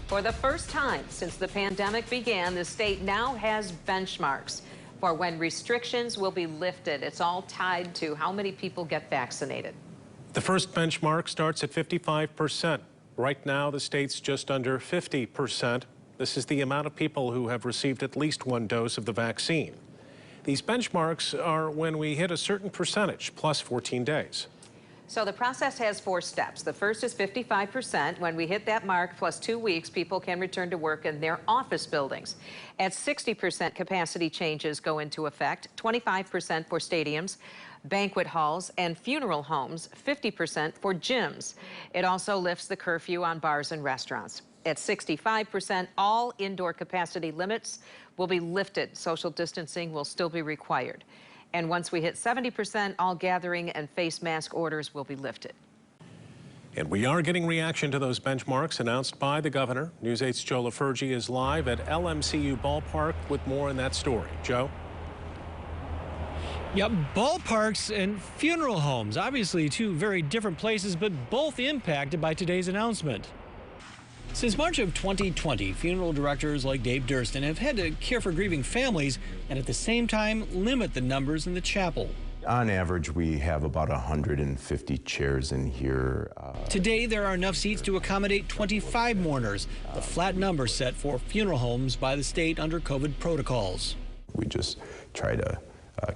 For the first time since the pandemic began, the state now has benchmarks for when restrictions will be lifted. It's all tied to how many people get vaccinated. The first benchmark starts at 55%. Right now, the state's just under 50%. This is the amount of people who have received at least one dose of the vaccine. These benchmarks are when we hit a certain percentage, plus 14 days. So the process has 4 steps. The first is 55%. When we hit that mark, plus 2 weeks, people can return to work in their office buildings. At 60%, capacity changes go into effect, 25% for stadiums, banquet halls, and funeral homes, 50% for gyms. It also lifts the curfew on bars and restaurants. At 65%, all indoor capacity limits will be lifted. Social distancing will still be required. And once we hit 70%, all gathering and face mask orders will be lifted. And we are getting reaction to those benchmarks announced by the governor. News 8's Joe LaFurgey is live at LMCU Ballpark with more on that story. Joe? Yep, ballparks and funeral homes. Obviously two very different places, but both impacted by today's announcement. Since March of 2020, funeral directors like Dave Durston have had to care for grieving families and at the same time limit the numbers in the chapel. On average, we have about 150 chairs in here. Today, there are enough seats to accommodate 25 mourners, the flat number set for funeral homes by the state under COVID protocols. We just try to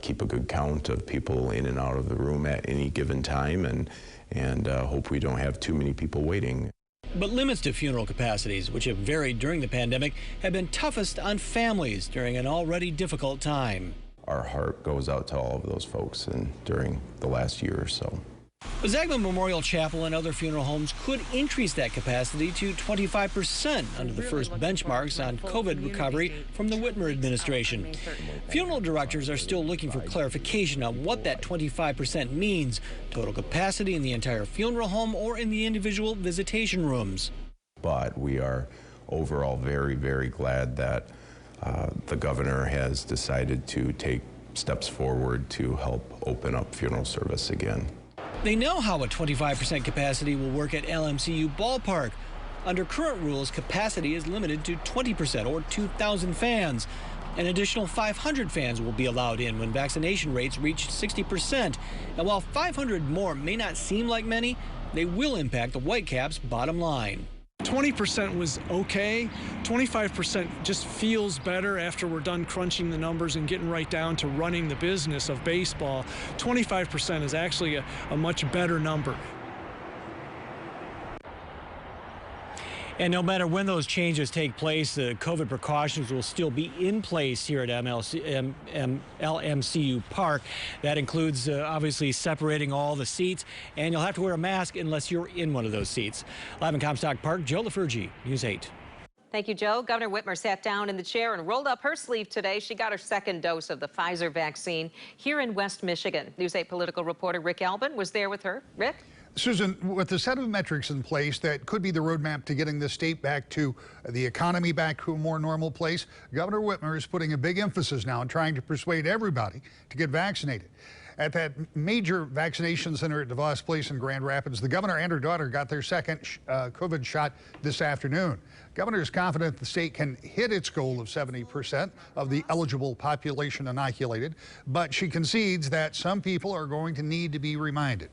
keep a good count of people in and out of the room at any given time and hope we don't have too many people waiting. But limits to funeral capacities, which have varied during the pandemic, have been toughest on families during an already difficult time. Our heart goes out to all of those folks during the last year or so. Zagma Memorial Chapel and other funeral homes could increase that capacity to 25% under the first benchmarks on COVID recovery from the Whitmer administration. Funeral directors are still looking for clarification on what that 25% means, total capacity in the entire funeral home or in the individual visitation rooms. But we are overall very, very glad that the governor has decided to take steps forward to help open up funeral service again. They know how a 25% capacity will work at LMCU Ballpark. Under current rules, capacity is limited to 20% or 2,000 fans. An additional 500 fans will be allowed in when vaccination rates reach 60%. And while 500 more may not seem like many, they will impact the Whitecaps' bottom line. 20% was okay. 25% just feels better after we're done crunching the numbers and getting right down to running the business of baseball. 25% is actually a much better number. And no matter when those changes take place, the COVID precautions will still be in place here at LMCU Park. That includes obviously separating all the seats, and you'll have to wear a mask unless you're in one of those seats. Live in Comstock Park, Joe LaFurgey, News 8. Thank you, Joe. Governor Whitmer sat down in the chair and rolled up her sleeve today. She got her second dose of the Pfizer vaccine here in West Michigan. News 8 political reporter Rick Albin was there with her. Rick? Susan, with a set of metrics in place that could be the roadmap to getting the state back to the economy back to a more normal place, Governor Whitmer is putting a big emphasis now on trying to persuade everybody to get vaccinated. At that major vaccination center at DeVos Place in Grand Rapids, the governor and her daughter got their second COVID shot this afternoon. Governor is confident the state can hit its goal of 70% of the eligible population inoculated, but she concedes that some people are going to need to be reminded.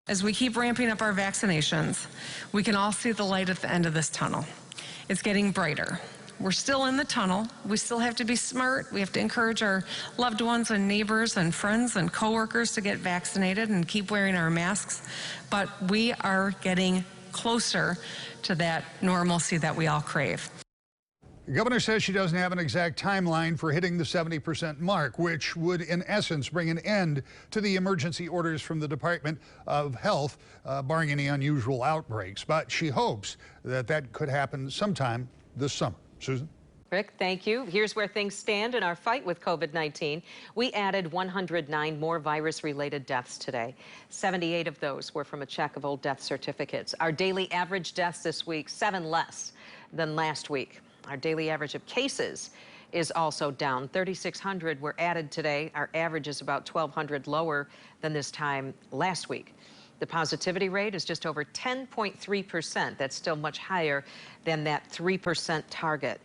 As we keep ramping up our vaccinations, we can all see the light at the end of this tunnel. It's getting brighter. We're still in the tunnel. We still have to be smart. We have to encourage our loved ones and neighbors and friends and coworkers to get vaccinated and keep wearing our masks. But we are getting closer to that normalcy that we all crave. The governor says she doesn't have an exact timeline for hitting the 70% mark, which would, in essence, bring an end to the emergency orders from the Department of Health, barring any unusual outbreaks. But she hopes that that could happen sometime this summer. Susan? Rick, thank you. Here's where things stand in our fight with COVID-19. We added 109 more virus-related deaths today. 78 of those were from a check of old death certificates. Our daily average deaths this week, 7 less than last week. Our daily average of cases is also down. 3,600 were added today. Our average is about 1,200 lower than this time last week. The positivity rate is just over 10.3%. That's still much higher than that 3% target.